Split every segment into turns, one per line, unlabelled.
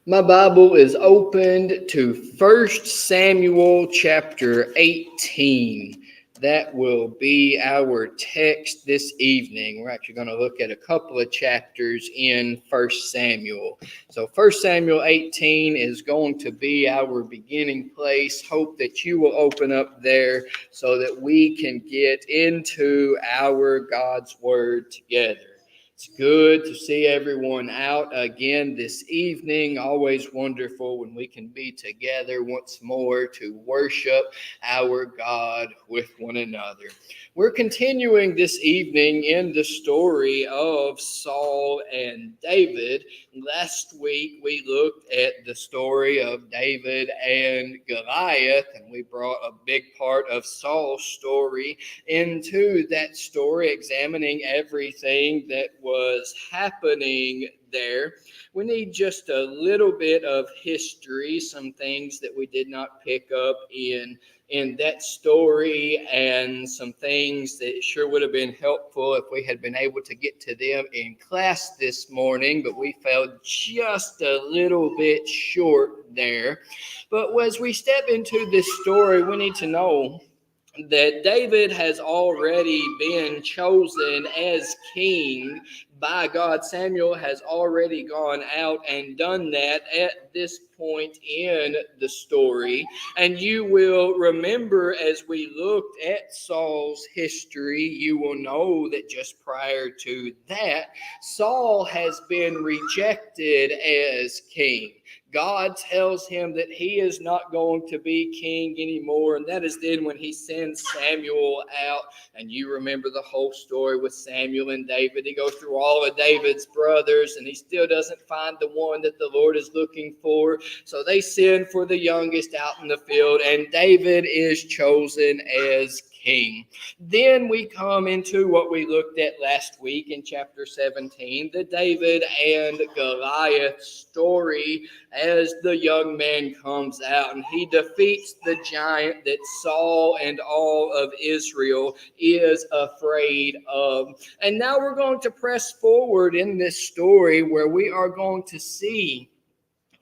My Bible is opened to 1 Samuel chapter 18. That will be our text this evening. We're actually going to look at a couple of chapters in 1 Samuel. So 1 Samuel 18 is going to be our beginning place. Hope that you will open up there so that we can get into our God's Word together. It's good to see everyone out again this evening. Always wonderful when we can be together once more to worship our God with one another. We're continuing this evening in the story of Saul and David. Last week we looked at the story of David and Goliath, and we brought a big part of Saul's story into that story, examining everything that was happening there. We need just a little bit of history, some things that we did not pick up in that story, and some things that sure would have been helpful if we had been able to get to them in class this morning, but we fell just a little bit short there. But as we step into this story, we need to know that David has already been chosen as king by God. Samuel has already gone out and done that at this point in the story. And you will remember, as we looked at Saul's history, you will know that just prior to that, Saul has been rejected as king. God tells him that he is not going to be king anymore, and that is then when he sends Samuel out. And you remember the whole story with Samuel and David. He goes through all of David's brothers, and he still doesn't find the one that the Lord is looking for. So they send for the youngest out in the field, and David is chosen as king. Then we come into what we looked at last week in chapter 17, the David and Goliath story, as the young man comes out and he defeats the giant that Saul and all of Israel is afraid of. And now we're going to press forward in this story where we are going to see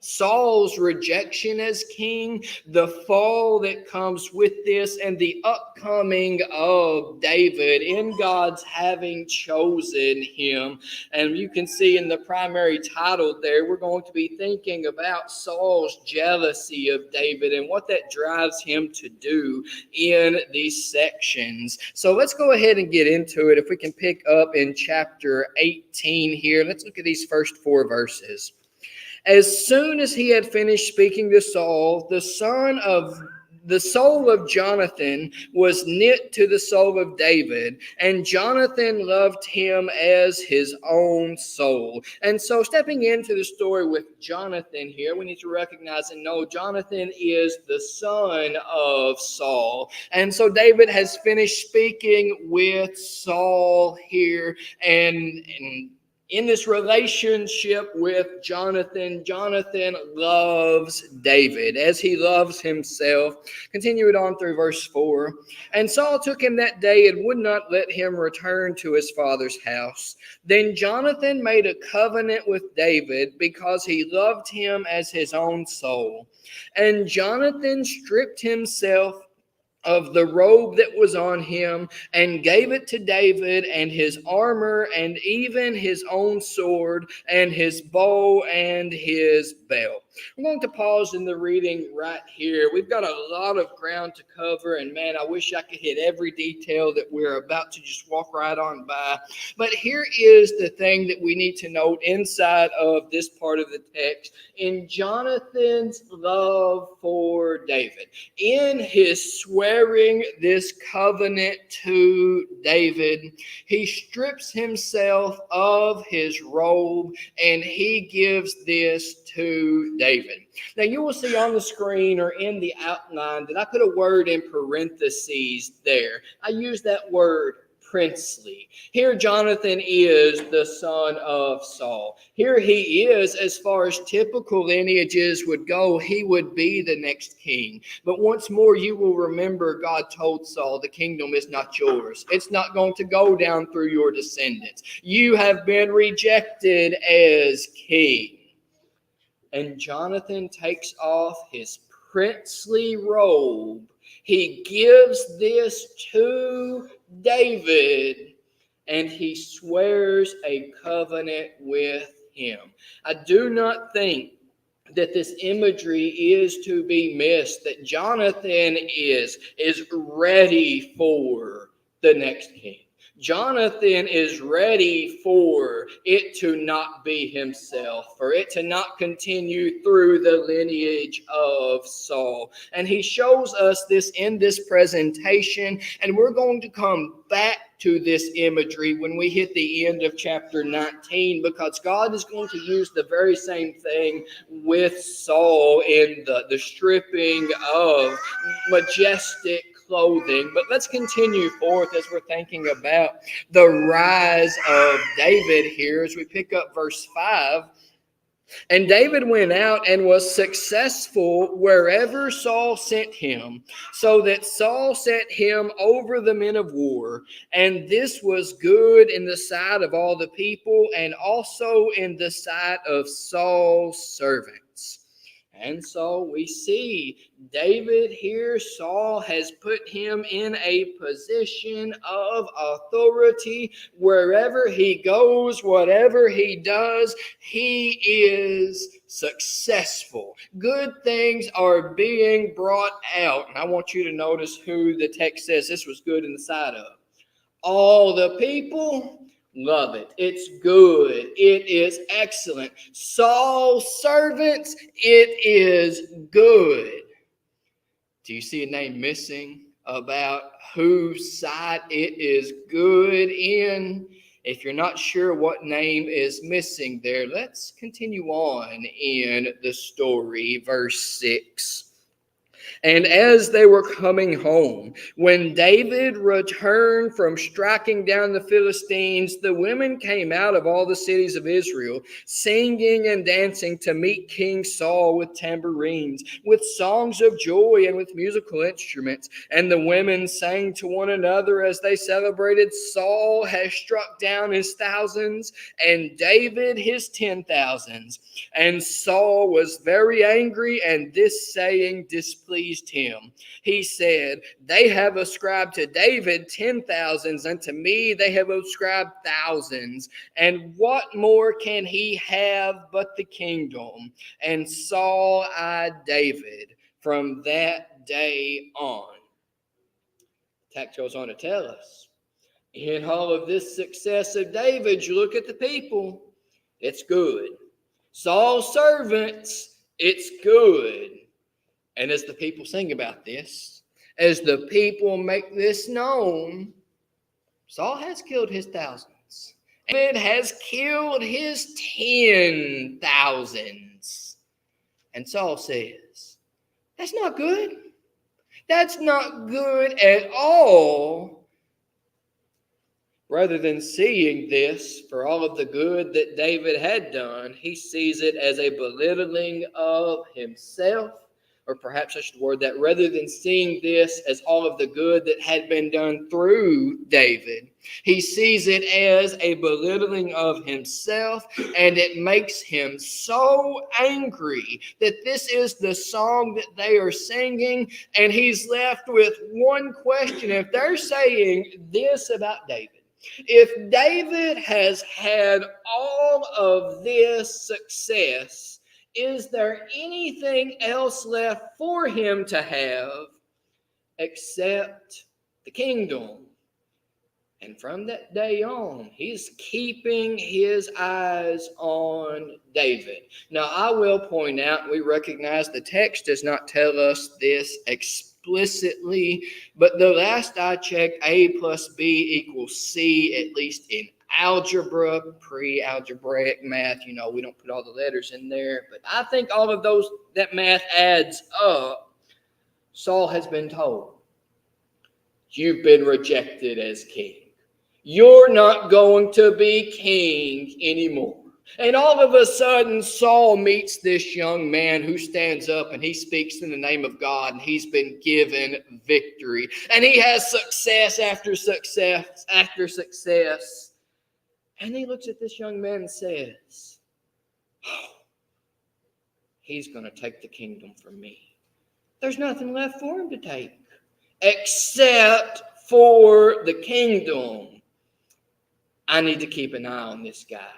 Saul's rejection as king, the fall that comes with this, and the upcoming of David in God's having chosen him. And you can see in the primary title there, we're going to be thinking about Saul's jealousy of David and what that drives him to do in these sections. So let's go ahead and get into it. If we can pick up in chapter 18 here, let's look at these first 4 verses. As soon as he had finished speaking to Saul, the soul of Jonathan was knit to the soul of David, and Jonathan loved him as his own soul. And so stepping into the story with Jonathan here, we need to recognize and know Jonathan is the son of Saul. And so David has finished speaking with Saul here, and in this relationship with Jonathan, Jonathan loves David as he loves himself. Continue it on through verse 4. And Saul took him that day and would not let him return to his father's house. Then Jonathan made a covenant with David because he loved him as his own soul. And Jonathan stripped himself of the robe that was on him and gave it to David, and his armor and even his own sword and his bow and his belt. I'm going to pause in the reading right here. We've got a lot of ground to cover, and man, I wish I could hit every detail that we're about to just walk right on by. But here is the thing that we need to note inside of this part of the text. In Jonathan's love for David, in his swearing this covenant to David, he strips himself of his robe and he gives this to David. Now you will see on the screen or in the outline that I put a word in parentheses there. I use that word princely. Here Jonathan is the son of Saul. Here he is, as far as typical lineages would go, he would be the next king. But once more, you will remember God told Saul, the kingdom is not yours. It's not going to go down through your descendants. You have been rejected as king. And Jonathan takes off his princely robe. He gives this to David, and he swears a covenant with him. I do not think that this imagery is to be missed, that Jonathan is ready for the next king. Jonathan is ready for it to not be himself, for it to not continue through the lineage of Saul. And he shows us this in this presentation, and we're going to come back to this imagery when we hit the end of chapter 19, because God is going to use the very same thing with Saul in the stripping of majestic clothing. But let's continue forth as we're thinking about the rise of David here as we pick up verse 5. And David went out and was successful wherever Saul sent him, so that Saul set him over the men of war. And this was good in the sight of all the people, and also in the sight of Saul's servants. And so we see David here, Saul has put him in a position of authority. Wherever he goes, whatever he does, he is successful. Good things are being brought out. And I want you to notice who the text says this was good in the sight of. All the people love it. It's good. It is excellent. Saul's servants, it is good. Do you see a name missing about whose side it is good in? If you're not sure what name is missing there, let's continue on in the story, verse 6. And as they were coming home, when David returned from striking down the Philistines, the women came out of all the cities of Israel, singing and dancing to meet King Saul with tambourines, with songs of joy, and with musical instruments. And the women sang to one another as they celebrated, Saul has struck down his thousands, and David his 10,000s. And Saul was very angry, and this saying displeased him. He said, they have ascribed to David 10,000s, and to me they have ascribed thousands. And what more can he have but the kingdom? And Saul eyed David from that day on. The text goes on to tell us, in all of this success of David, you look at the people, it's good. Saul's servants, it's good. And as the people sing about this, as the people make this known, Saul has killed his thousands. David has killed his 10,000s. And Saul says, that's not good. That's not good at all. Rather than seeing this for all of the good that David had done, he sees it as a belittling of himself. Or perhaps I should word that, rather than seeing this as all of the good that had been done through David, he sees it as a belittling of himself, and it makes him so angry that this is the song that they are singing, and he's left with one question. If they're saying this about David, if David has had all of this success, is there anything else left for him to have except the kingdom? And from that day on, he's keeping his eyes on David. Now, I will point out, we recognize the text does not tell us this explicitly, but the last I checked, A plus B equals C, at least in algebra, pre-algebraic math. We don't put all the letters in there, but I think all of those, that math adds up. Saul has been told, you've been rejected as king. You're not going to be king anymore. And all of a sudden, Saul meets this young man who stands up and he speaks in the name of God, and he's been given victory. And he has success after success after success. And he looks at this young man and says, oh, he's going to take the kingdom from me. There's nothing left for him to take except for the kingdom. I need to keep an eye on this guy.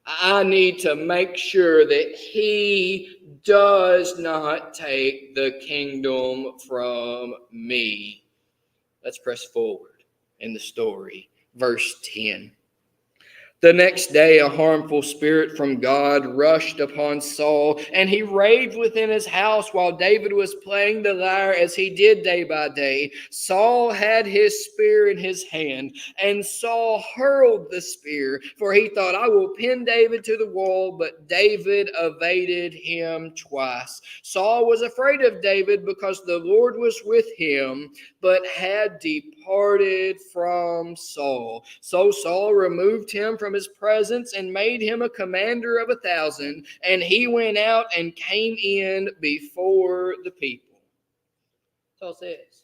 I need to make sure that he does not take the kingdom from me. Let's press forward in the story. Verse 10. The next day, a harmful spirit from God rushed upon Saul, and he raved within his house while David was playing the lyre as he did day by day. Saul had his spear in his hand, and Saul hurled the spear, for he thought, I will pin David to the wall, but David evaded him twice. Saul was afraid of David because the Lord was with him, but had departed from Saul. So Saul removed him from his presence and made him a commander of 1,000, and he went out and came in before the people. Saul says,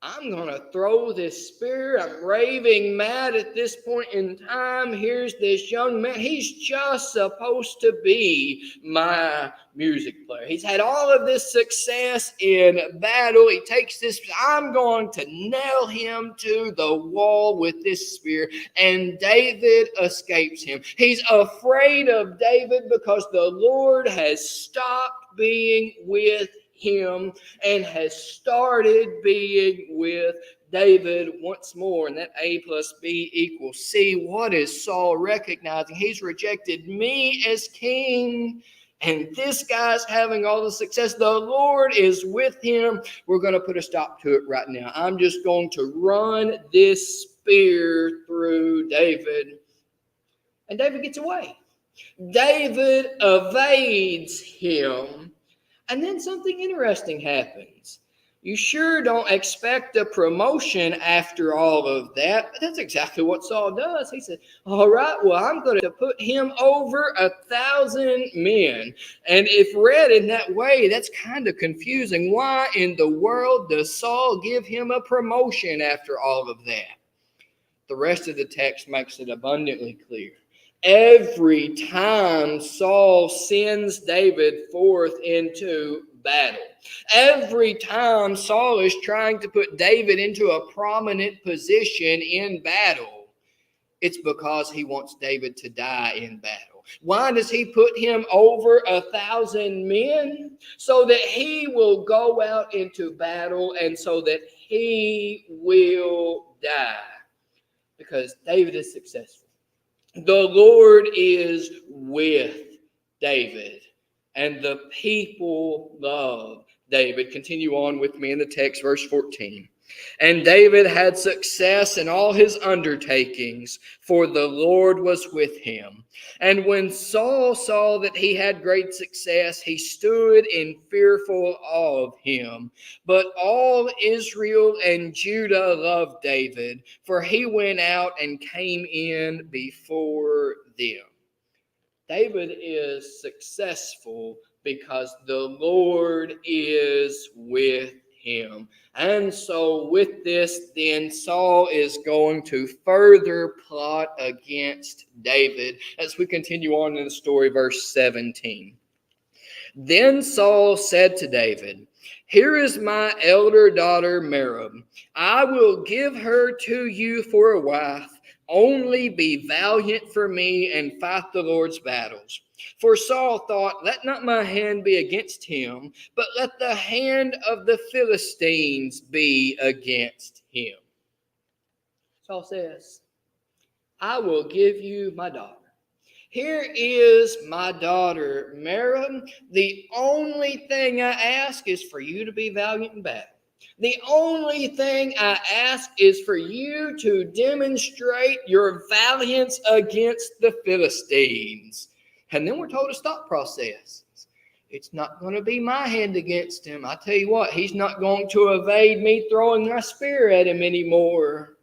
I'm going to throw this spear. I'm raving mad at this point in time. Here's this young man. He's just supposed to be my music player. He's had all of this success in battle. He takes this. I'm going to nail him to the wall with this spear. And David escapes him. He's afraid of David because the Lord has stopped being with him and has started being with David once more. And that A plus B equals C. What is Saul recognizing? He's rejected me as king, and this guy's having all the success. The Lord is with him. We're going to put a stop to it right now. I'm just going to run this spear through David. And David gets away. David evades him. And then something interesting happens. You sure don't expect a promotion after all of that, but that's exactly what Saul does. He said, all right, well, I'm going to put him over 1,000 men. And if read in that way, that's kind of confusing. Why in the world does Saul give him a promotion after all of that? The rest of the text makes it abundantly clear. Every time Saul sends David forth into battle, every time Saul is trying to put David into a prominent position in battle, it's because he wants David to die in battle. Why does he put him over 1,000 men? So that he will go out into battle and so that he will die. Because David is successful. The Lord is with David, and the people love David. Continue on with me in the text, verse 14. And David had success in all his undertakings, for the Lord was with him. And when Saul saw that he had great success, he stood in fearful awe of him. But all Israel and Judah loved David, for he went out and came in before them. David is successful because the Lord is with him. And so with this, then Saul is going to further plot against David as we continue on in the story, verse 17. Then Saul said to David, here is my elder daughter Merab. I will give her to you for a wife. Only be valiant for me and fight the Lord's battles. For Saul thought, let not my hand be against him, but let the hand of the Philistines be against him. Saul says, I will give you my daughter. Here is my daughter, Merab. The only thing I ask is for you to be valiant in battle. The only thing I ask is for you to demonstrate your valiance against the Philistines. And then we're told to stop process. It's not going to be my hand against him. I tell you what, he's not going to evade me throwing my spear at him anymore.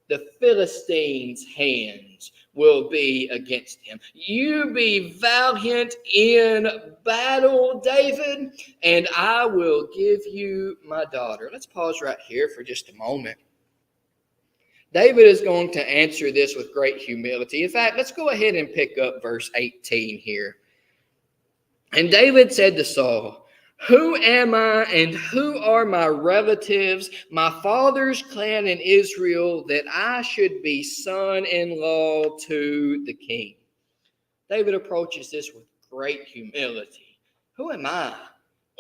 The Philistines' hands will be against him. You be valiant in battle, David, and I will give you my daughter. Let's pause right here for just a moment. David is going to answer this with great humility. In fact, let's go ahead and pick up verse 18 here. And David said to Saul, "Who am I and who are my relatives, my father's clan in Israel, that I should be son-in-law to the king?" David approaches this with great humility. Who am I?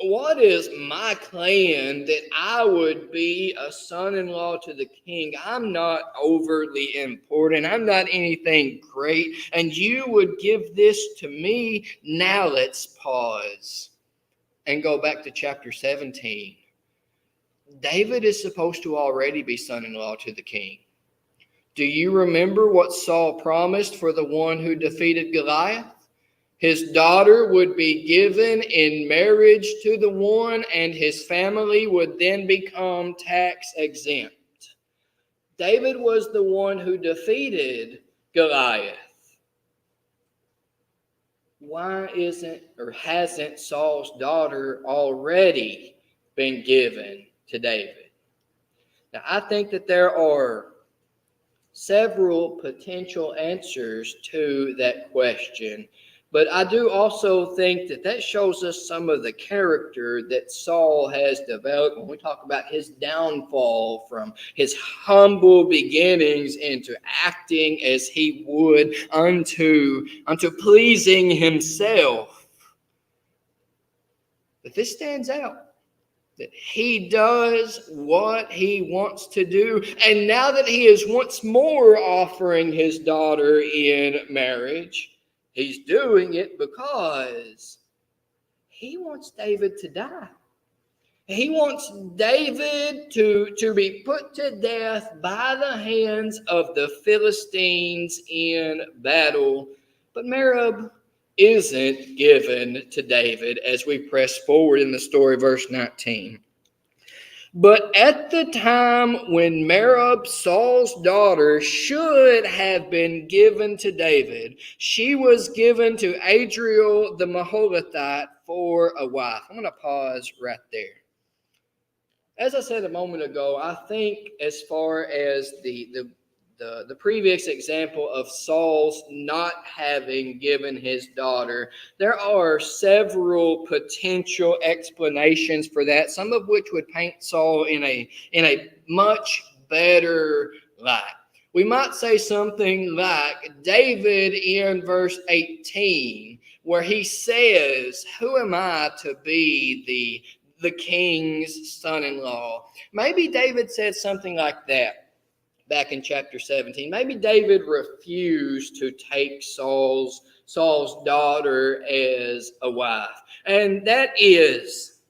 What is my clan that I would be a son-in-law to the king? I'm not overly important. I'm not anything great. And you would give this to me? Now let's pause and go back to chapter 17. David is supposed to already be son-in-law to the king. Do you remember what Saul promised for the one who defeated Goliath? His daughter would be given in marriage to the one, and his family would then become tax exempt. David was the one who defeated Goliath. Why hasn't Saul's daughter already been given to David? Now, I think that there are several potential answers to that question. But I do also think that shows us some of the character that Saul has developed when we talk about his downfall from his humble beginnings into acting as he would unto pleasing himself. But this stands out. That he does what he wants to do. And now that he is once more offering his daughter in marriage, he's doing it because he wants David to die. He wants David to be put to death by the hands of the Philistines in battle. But Merab isn't given to David as we press forward in the story, verse 19. But at the time when Merab, Saul's daughter, should have been given to David, she was given to Adriel the Maholathite for a wife. I'm going to pause right there. As I said a moment ago, I think as far as the previous example of Saul's not having given his daughter, there are several potential explanations for that, some of which would paint Saul in a much better light. We might say something like David in verse 18, where he says, "Who am I to be the king's son-in-law?" Maybe David said something like that back in chapter 17. Maybe David refused to take Saul's daughter as a wife. And that is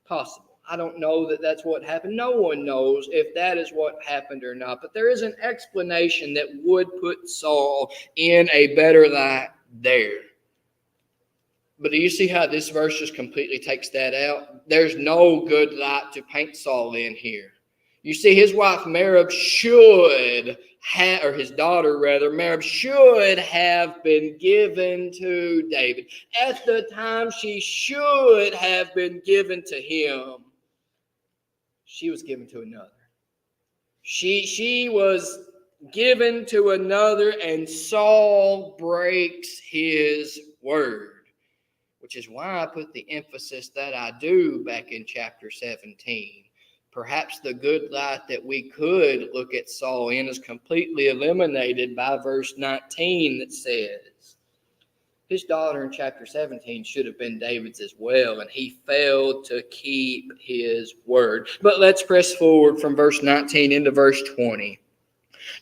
possible. I don't know that that's what happened. No one knows if that is what happened or not. But there is an explanation that would put Saul in a better light there. But do you see how this verse just completely takes that out? There's no good light to paint Saul in here. You see, his wife Merab should have, or his daughter rather, Merab should have been given to David. At the time she should have been given to him, she was given to another. She was given to another, and Saul breaks his word. Which is why I put the emphasis that I do back in chapter 17. Perhaps the good light that we could look at Saul in is completely eliminated by verse 19 that says, his daughter in chapter 17 should have been David's as well, and he failed to keep his word. But let's press forward from verse 19 into verse 20.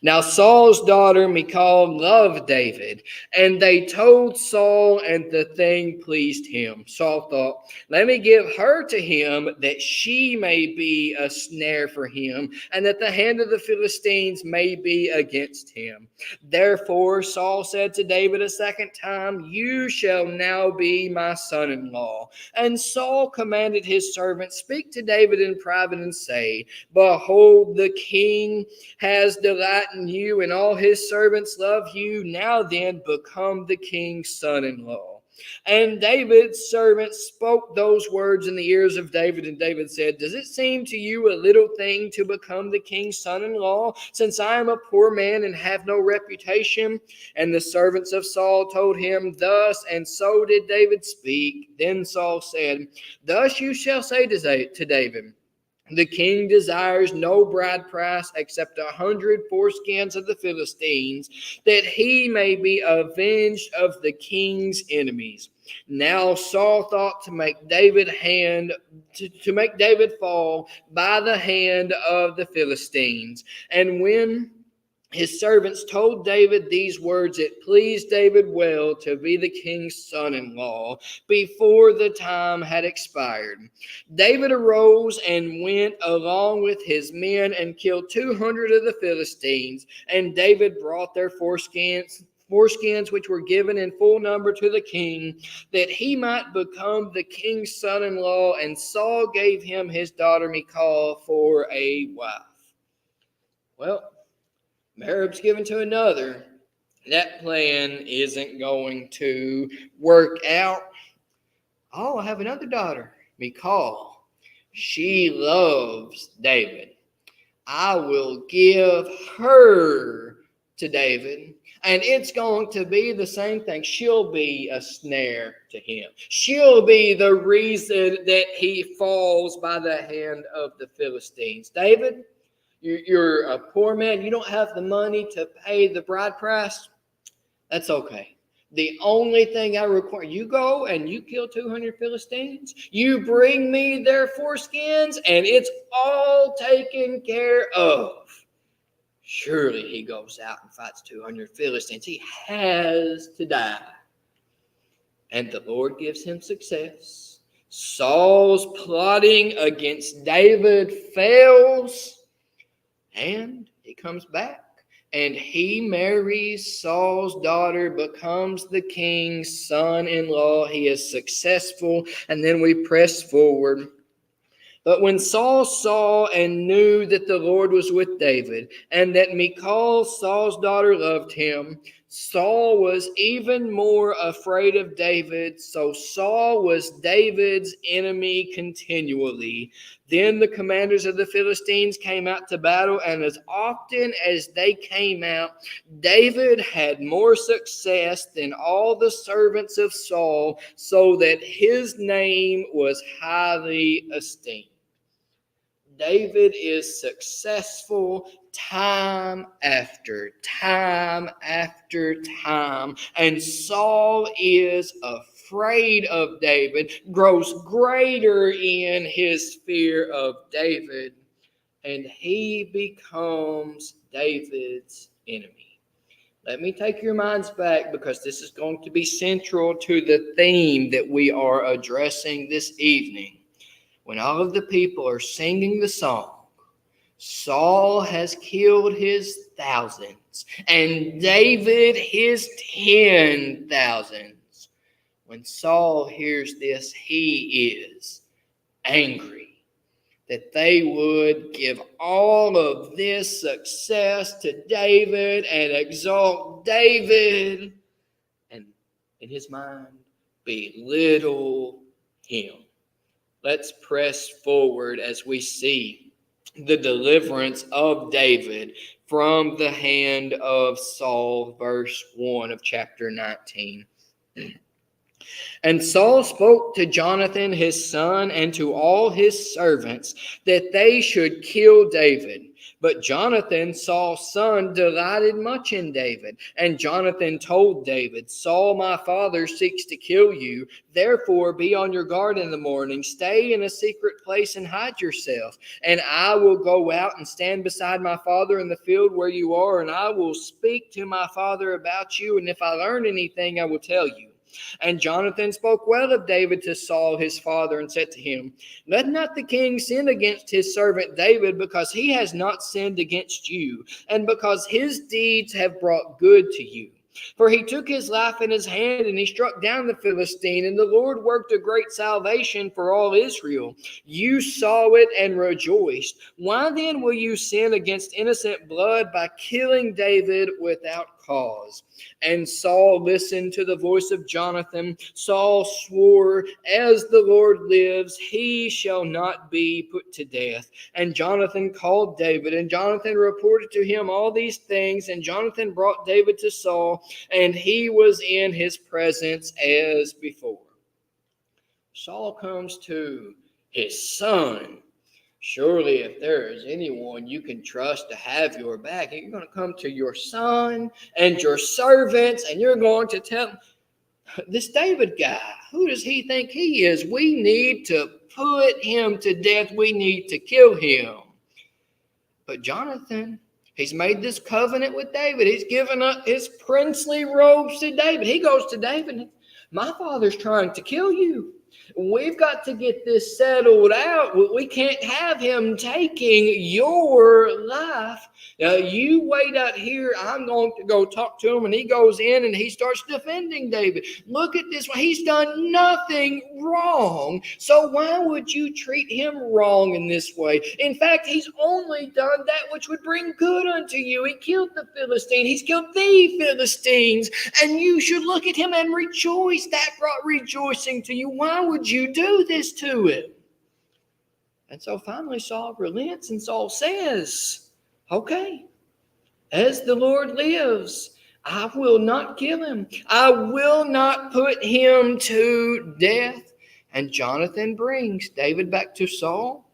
Now Saul's daughter Michal loved David, and they told Saul, and the thing pleased him. Saul thought, let me give her to him, that she may be a snare for him, and that the hand of the Philistines may be against him. Therefore Saul said to David a second time, you shall now be my son-in-law. And Saul commanded his servants, speak to David in private and say, behold, the king has delight in you, and all his servants love you. Now then, become the king's son-in-law. And David's servant spoke those words in the ears of David, and David said, "Does it seem to you a little thing to become the king's son-in-law, since I am a poor man and have no reputation?" And the servants of Saul told him thus, and so did David speak. Then Saul said, "Thus you shall say to David, the king desires no bride price except 100 foreskins of the Philistines, that he may be avenged of the king's enemies." Now Saul thought to make David fall by the hand of the Philistines. And when his servants told David these words, it pleased David well to be the king's son-in-law before the time had expired. David arose and went along with his men and killed 200 of the Philistines, and David brought their foreskins which were given in full number to the king, that he might become the king's son-in-law, and Saul gave him his daughter Michal for a wife. Well, marriage given to another, that plan isn't going to work out. Oh, I have another daughter, Michal. She loves David. I will give her to David, and it's going to be the same thing. She'll be a snare to him. She'll be the reason that he falls by the hand of the Philistines. David, you're a poor man. You don't have the money to pay the bride price. That's okay. The only thing I require, you go and you kill 200 Philistines. You bring me their foreskins, and it's all taken care of. Surely he goes out and fights 200 Philistines. He has to die. And the Lord gives him success. Saul's plotting against David fails. And he comes back, and he marries Saul's daughter, becomes the king's son-in-law. He is successful, and then we press forward. But when Saul saw and knew that the Lord was with David, and that Michal, Saul's daughter, loved him, Saul was even more afraid of David. So Saul was David's enemy continually. Then the commanders of the Philistines came out to battle, and as often as they came out, David had more success than all the servants of Saul, so that his name was highly esteemed. David is successful time after time after time, and Saul is afraid of David, grows greater in his fear of David, and he becomes David's enemy. Let me take your minds back, because this is going to be central to the theme that we are addressing this evening. When all of the people are singing the song, Saul has killed his thousands, and David his 10,000s. When Saul hears this, he is angry that they would give all of this success to David and exalt David, and in his mind, belittle him. Let's press forward as we see the deliverance of David from the hand of Saul, verse 1 of chapter 19. And Saul spoke to Jonathan his son and to all his servants that they should kill David. But Jonathan, Saul's son, delighted much in David. And Jonathan told David, "Saul my father seeks to kill you. Therefore be on your guard in the morning. Stay in a secret place and hide yourself. And I will go out and stand beside my father in the field where you are, and I will speak to my father about you. And if I learn anything, I will tell you." And Jonathan spoke well of David to Saul his father, and said to him, "Let not the king sin against his servant David, because he has not sinned against you, and because his deeds have brought good to you. For he took his life in his hand, and he struck down the Philistine, and the Lord worked a great salvation for all Israel. You saw it and rejoiced. Why then will you sin against innocent blood by killing David without cause. And Saul listened to the voice of Jonathan. Saul swore, "As the Lord lives, he shall not be put to death." And Jonathan called David, and Jonathan reported to him all these things. And Jonathan brought David to Saul, and he was in his presence as before. Saul comes to his son. Surely, if there is anyone you can trust to have your back, you're going to come to your son and your servants, and you're going to tell this David guy, who does he think he is? We need to put him to death. We need to kill him. But Jonathan, he's made this covenant with David. He's given up his princely robes to David. He goes to David, "My father's trying to kill you. We've got to get this settled out. We can't have him taking your life. You wait out here. I'm going to go talk to him." And he goes in and he starts defending David. "Look at this. He's done nothing wrong. So why would you treat him wrong in this way? In fact, he's only done that which would bring good unto you. He killed the Philistine. He's killed the Philistines. And you should look at him and rejoice. That brought rejoicing to you. Why would you do this to him?" And so finally Saul relents, and Saul says, "Okay, as the Lord lives, I will not kill him. I will not put him to death." And Jonathan brings David back to Saul,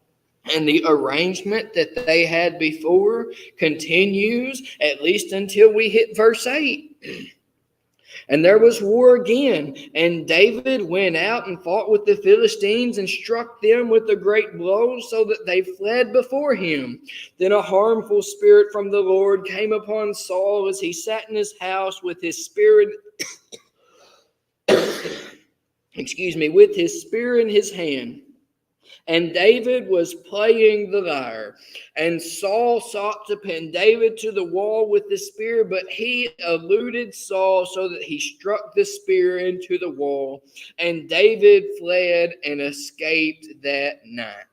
and the arrangement that they had before continues at least until we hit verse 8. "And there was war again, and David went out and fought with the Philistines and struck them with a great blow so that they fled before him. Then a harmful spirit from the Lord came upon Saul as he sat in his house with his spirit with his spear in his hand. And David was playing the lyre. And Saul sought to pin David to the wall with the spear, but he eluded Saul so that he struck the spear into the wall. And David fled and escaped that night."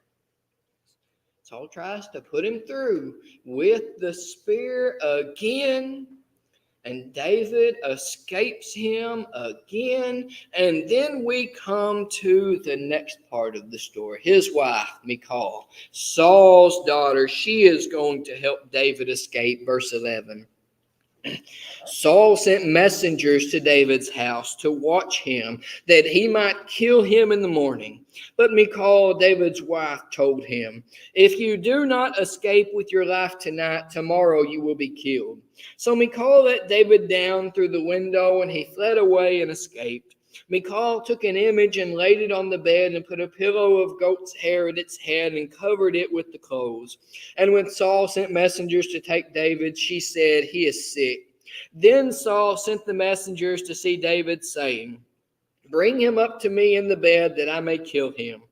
Saul tries to put him through with the spear again. And David escapes him again. And then we come to the next part of the story. His wife, Michal, Saul's daughter, she is going to help David escape. Verse 11. "Saul sent messengers to David's house to watch him, that he might kill him in the morning. But Michal, David's wife, told him, 'If you do not escape with your life tonight, tomorrow you will be killed.' So Michal let David down through the window, and he fled away and escaped. Michal took an image and laid it on the bed and put a pillow of goat's hair at its head and covered it with the clothes. And when Saul sent messengers to take David, she said, 'He is sick.' Then Saul sent the messengers to see David, saying, 'Bring him up to me in the bed that I may kill him.'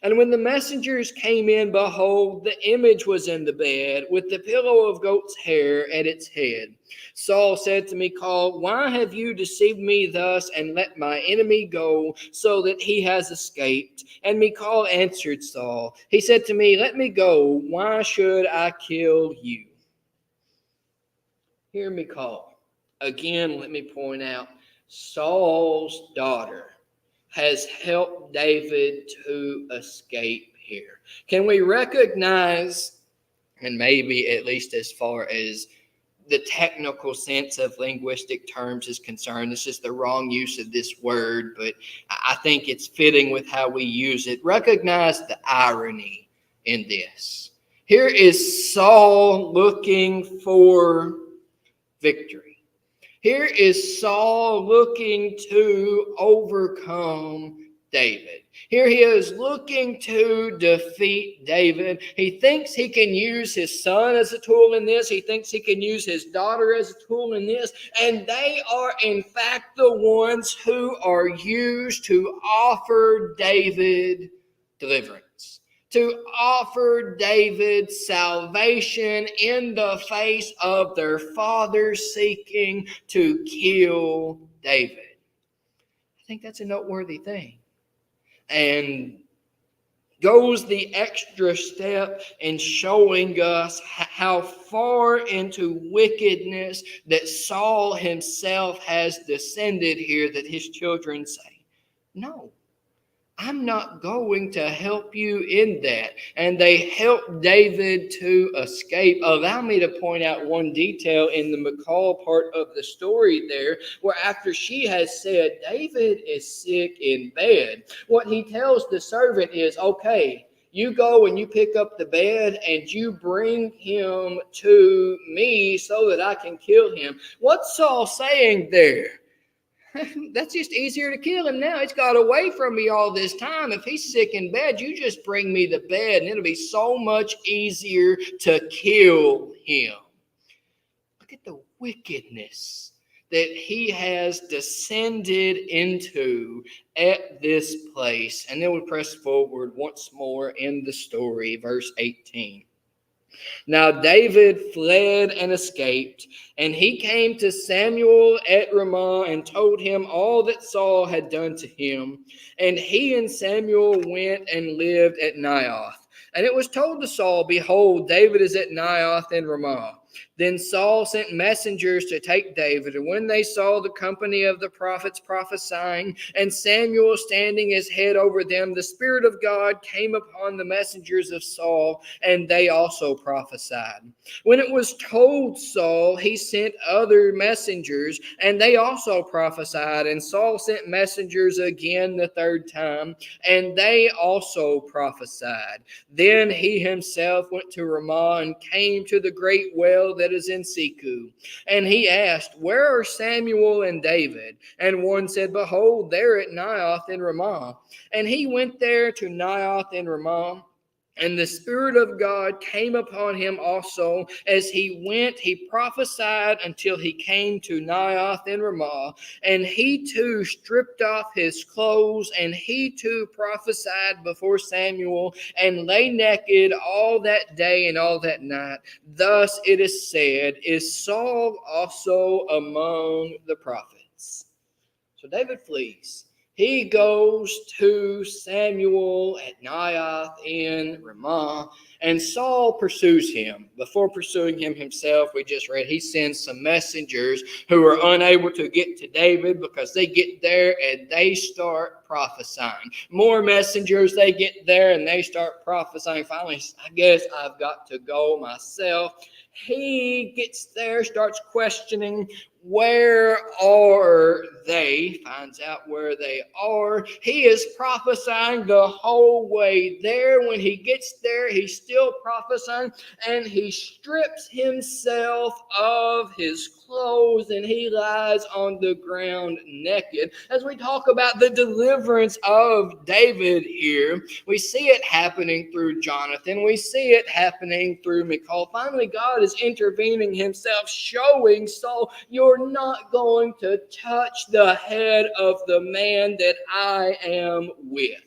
And when the messengers came in, behold, the image was in the bed with the pillow of goat's hair at its head. Saul said to Michal, 'Why have you deceived me thus and let my enemy go so that he has escaped?' And Michal answered Saul. He said to me, 'Let me go. Why should I kill you?'" Hear Michal. Again, let me point out, Saul's daughter has helped David to escape here. Can we recognize, and maybe at least as far as the technical sense of linguistic terms is concerned, this is the wrong use of this word, but I think it's fitting with how we use it. Recognize the irony in this. Here is Saul looking for victory. Here is Saul looking to overcome David. Here he is looking to defeat David. He thinks he can use his son as a tool in this. He thinks he can use his daughter as a tool in this. And they are, in fact, the ones who are used to offer David deliverance, to offer David salvation in the face of their father seeking to kill David. I think that's a noteworthy thing. And goes the extra step in showing us how far into wickedness that Saul himself has descended here, that his children say, no, I'm not going to help you in that. And they help David to escape. Allow me to point out one detail in the McCall part of the story there, where after she has said, David is sick in bed, what he tells the servant is, okay, you go and you pick up the bed and you bring him to me so that I can kill him. What's Saul saying there? That's just easier to kill him now. He's got away from me all this time. If he's sick in bed, you just bring me the bed and it'll be so much easier to kill him. Look at the wickedness that he has descended into at this place. And then we press forward once more in the story, verse 18. Now David fled and escaped, and he came to Samuel at Ramah and told him all that Saul had done to him. And he and Samuel went and lived at Naioth. And it was told to Saul, behold, David is at Naioth in Ramah. Then Saul sent messengers to take David, and when they saw the company of the prophets prophesying, and Samuel standing his head over them, the Spirit of God came upon the messengers of Saul, and they also prophesied. When it was told Saul, he sent other messengers, and they also prophesied. And Saul sent messengers again the third time, and they also prophesied. Then he himself went to Ramah and came to the great well that is in Siku. And he asked, where are Samuel and David? And one said, behold, they're at Naioth in Ramah. And he went there to Naioth in Ramah. And the Spirit of God came upon him also. As he went, he prophesied until he came to Naioth in Ramah. And he too stripped off his clothes, and he too prophesied before Samuel, and lay naked all that day and all that night. Thus it is said, is Saul also among the prophets? So David flees. He goes to Samuel at Naioth in Ramah, and Saul pursues him. Before pursuing him himself, we just read, he sends some messengers who are unable to get to David because they get there and they start prophesying. More messengers, they get there and they start prophesying. Finally, I guess I've got to go myself. He gets there, starts questioning, where are they? Finds out where they are. He is prophesying the whole way there. When he gets there, he's still prophesying, and he strips himself of his clothes and he lies on the ground naked. As we talk about the deliverance of David here, we see it happening through Jonathan. We see it happening through Michal. Finally, God is intervening himself, showing Saul, you're not going to touch the head of the man that I am with.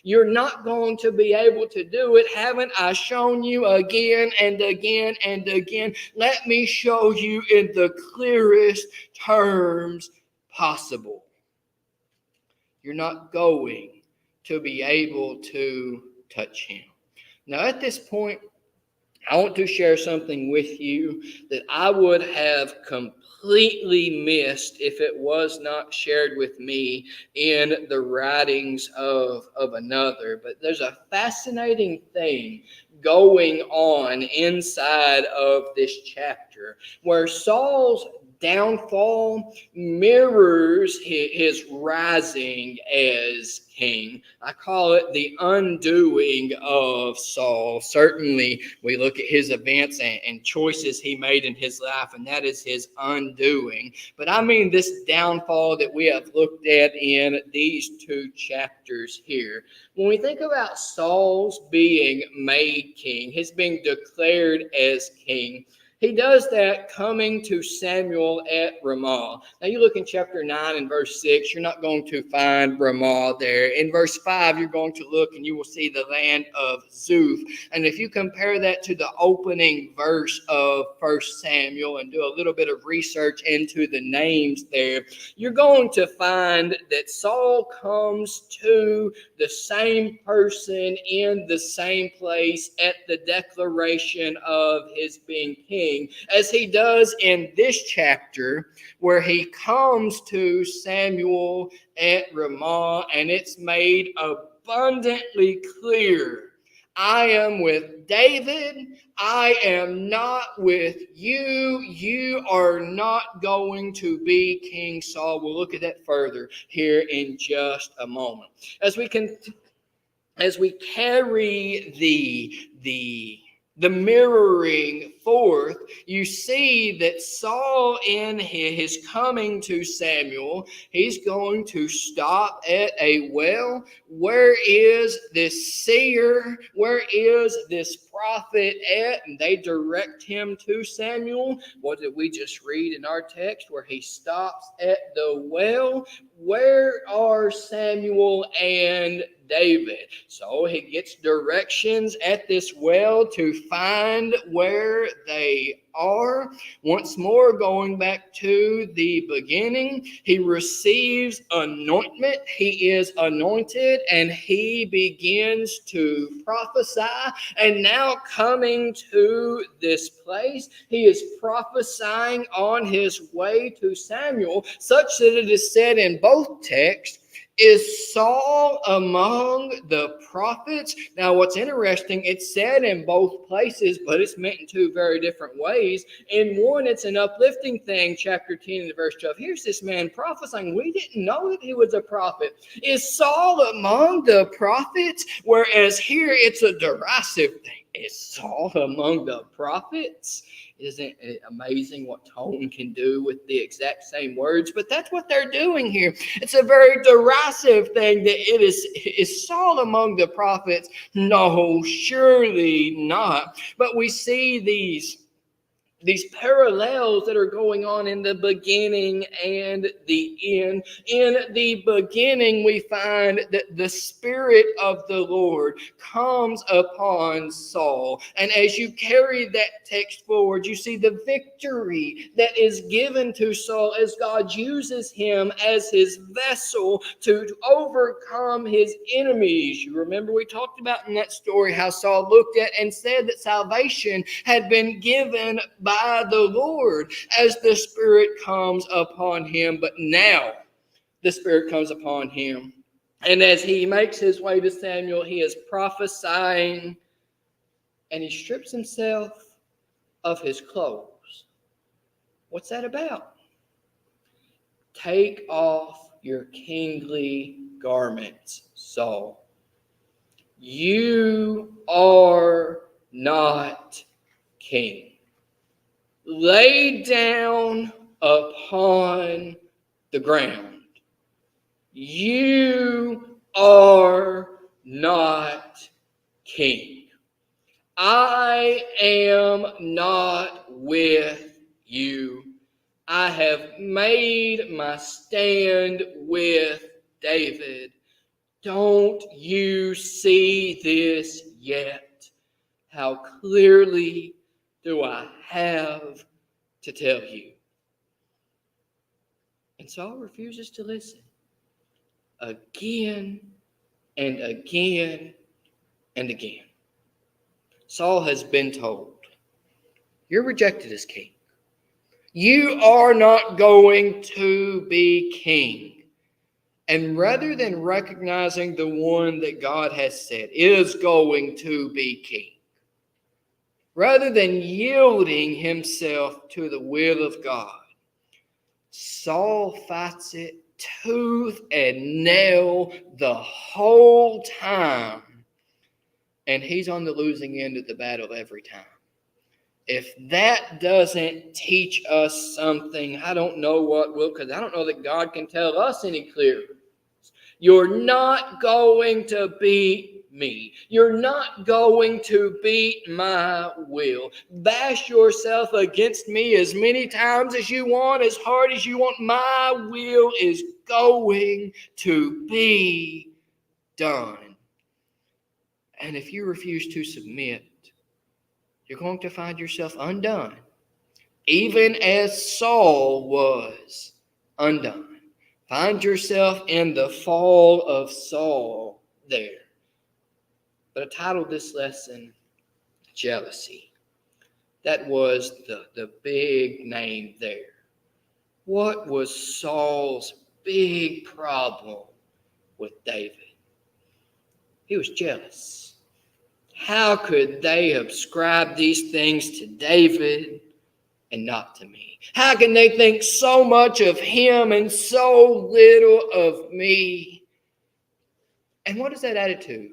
You're not going to be able to do it. Haven't I shown you again and again and again? Let me show you in the clearest terms possible. You're not going to be able to touch him. Now, at this point, I want to share something with you that I would have completely missed if it was not shared with me in the writings of another. But there's a fascinating thing going on inside of this chapter where Saul's downfall mirrors his rising as king. I call it the undoing of Saul. Certainly, we look at his events and choices he made in his life, and that is his undoing. But I mean this downfall that we have looked at in these two chapters here. When we think about Saul's being made king, his being declared as king, He does that coming to Samuel at Ramah. Now you look in chapter 9 and verse 6, you're not going to find Ramah there. In verse 5, you're going to look and you will see the land of Zuph. And if you compare that to the opening verse of 1 Samuel and do a little bit of research into the names there, you're going to find that Saul comes to the same person in the same place at the declaration of his being king, as he does in this chapter, where he comes to Samuel at Ramah, and it's made abundantly clear, I am with David, I am not with you, you are not going to be King Saul. We'll look at that further here in just a moment. As we carry the mirroring forth, you see that Saul, in his coming to Samuel, he's going to stop at a well. Where is this seer? Where is this prophet at? And they direct him to Samuel. What did we just read in our text where he stops at the well? Where are Samuel and David? So he gets directions at this well to find where they are. Once more, going back to the beginning, he receives anointment. He is anointed and he begins to prophesy. And now coming to this place, he is prophesying on his way to Samuel, such that it is said in both texts, is Saul among the prophets? Now, what's interesting, it's said in both places, but it's meant in two very different ways. In one, it's an uplifting thing, chapter 10 and verse 12. Here's this man prophesying. We didn't know that he was a prophet. Is Saul among the prophets? Whereas here, it's a derisive thing. Is Saul among the prophets? Isn't it amazing what tone can do with the exact same words? But that's what they're doing here. It's a very derisive thing that it is Saul among the prophets? No, surely not. But we see these parallels that are going on in the beginning and the end. In the beginning, we find that the Spirit of the Lord comes upon Saul. And as you carry that text forward, you see the victory that is given to Saul as God uses him as his vessel to overcome his enemies. You remember we talked about in that story how Saul looked at and said that salvation had been given by the Lord as the Spirit comes upon him. But now the Spirit comes upon him. And as he makes his way to Samuel, he is prophesying and he strips himself of his clothes. What's that about? Take off your kingly garments, Saul. You are not king. Lay down upon the ground. You are not king. I am not with you. I have made my stand with David. Don't you see this yet? How clearly do I have to tell you? And Saul refuses to listen. Again and again and again. Saul has been told, you're rejected as king. You are not going to be king. And rather than recognizing the one that God has said is going to be king, rather than yielding himself to the will of God, Saul fights it tooth and nail the whole time. And he's on the losing end of the battle every time. If that doesn't teach us something, I don't know what will, because I don't know that God can tell us any clearer. You're not going to be me. You're not going to beat my will. Bash yourself against me as many times as you want, as hard as you want. My will is going to be done. And if you refuse to submit, you're going to find yourself undone, even as Saul was undone. Find yourself in the fall of Saul there. But I titled this lesson, Jealousy. That was the big name there. What was Saul's big problem with David? He was jealous. How could they ascribe these things to David and not to me? How can they think so much of him and so little of me? And what is that attitude?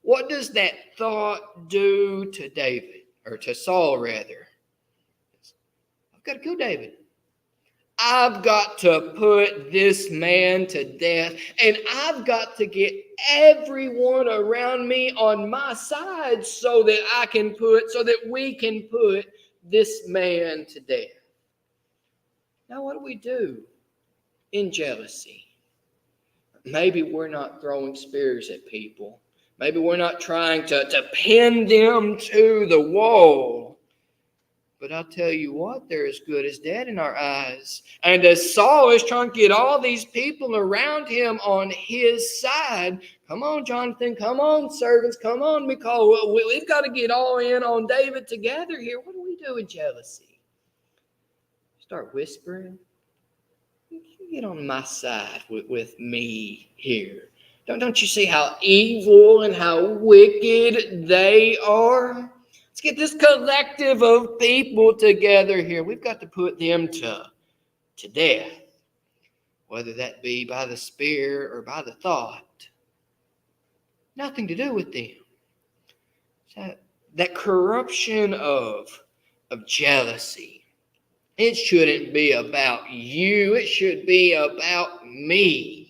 What does that thought do to David, or to Saul rather? I've got to kill David. I've got to put this man to death, and I've got to get everyone around me on my side so that we can put this man to death. Now, what do we do in jealousy? Maybe we're not throwing spears at people. Maybe we're not trying to pin them to the wall. But I'll tell you what, they're as good as dead in our eyes. And as Saul is trying to get all these people around him on his side, come on, Jonathan, come on, servants, come on, Michal. We've got to get all in on David together here. What do we do in jealousy? Start whispering. Get on my side with me here. Don't you see how evil and how wicked they are? Let's get this collective of people together here. We've got to put them to death, whether that be by the spear or by the thought. Nothing to do with them. That corruption of jealousy. It shouldn't be about you. It should be about me.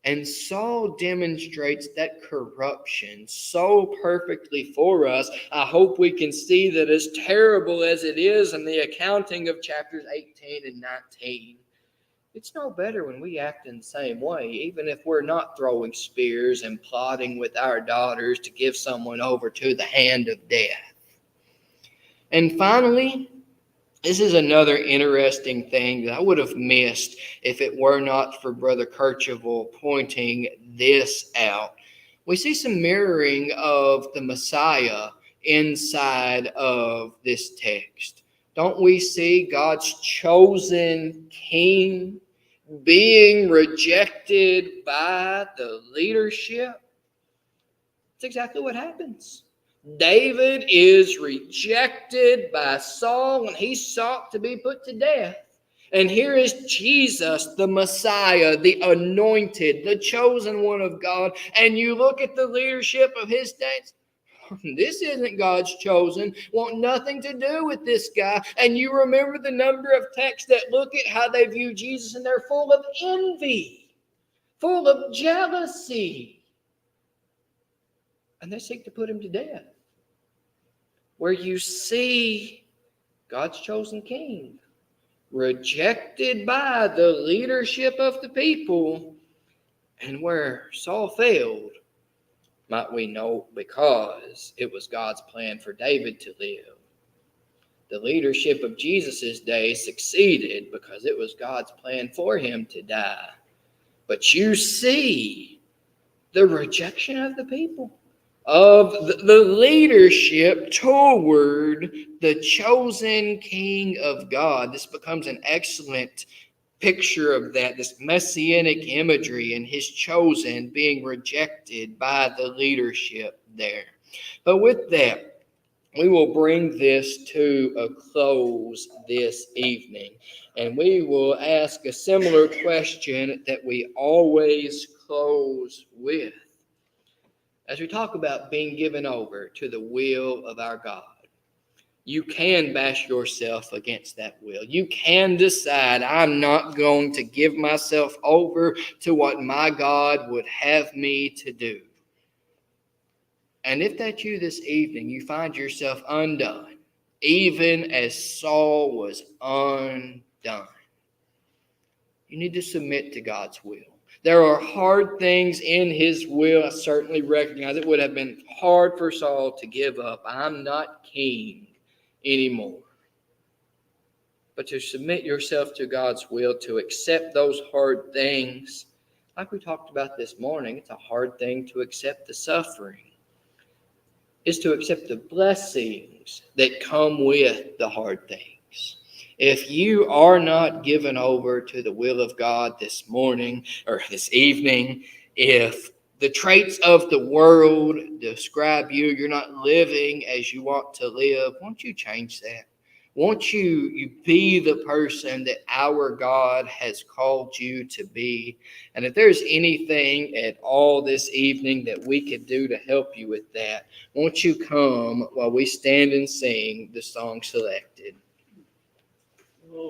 And Saul demonstrates that corruption so perfectly for us. I hope we can see that as terrible as it is in the accounting of chapters 18 and 19. It's no better when we act in the same way, even if we're not throwing spears and plotting with our daughters to give someone over to the hand of death. And finally, this is another interesting thing that I would have missed if it were not for Brother Kercheval pointing this out. We see some mirroring of the Messiah inside of this text. Don't we see God's chosen king being rejected by the leadership? That's exactly what happens. David is rejected by Saul, and he sought to be put to death. And here is Jesus, the Messiah, the anointed, the chosen one of God. And you look at the leadership of his days. This isn't God's chosen. Want nothing to do with this guy. And you remember the number of texts that look at how they view Jesus, and they're full of envy, full of jealousy. And they seek to put him to death. Where you see God's chosen king rejected by the leadership of the people, and where Saul failed, might we note, because it was God's plan for David to live. The leadership of Jesus' day succeeded because it was God's plan for him to die. But you see the rejection of the people, of the leadership toward the chosen king of God. This becomes an excellent picture of that, this messianic imagery and his chosen being rejected by the leadership there. But with that, we will bring this to a close this evening, and we will ask a similar question that we always close with. As we talk about being given over to the will of our God, you can bash yourself against that will. You can decide, I'm not going to give myself over to what my God would have me to do. And if that's you this evening, you find yourself undone, even as Saul was undone, you need to submit to God's will. There are hard things in his will. I certainly recognize it would have been hard for Saul to give up. I'm not king anymore. But to submit yourself to God's will, to accept those hard things, like we talked about this morning, it's a hard thing to accept the suffering. It's to accept the blessings that come with the hard things. If you are not given over to the will of God this morning or this evening, if the traits of the world describe you, you're not living as you want to live, won't you change that? Won't you be the person that our God has called you to be? And if there's anything at all this evening that we could do to help you with that, won't you come while we stand and sing the song selected?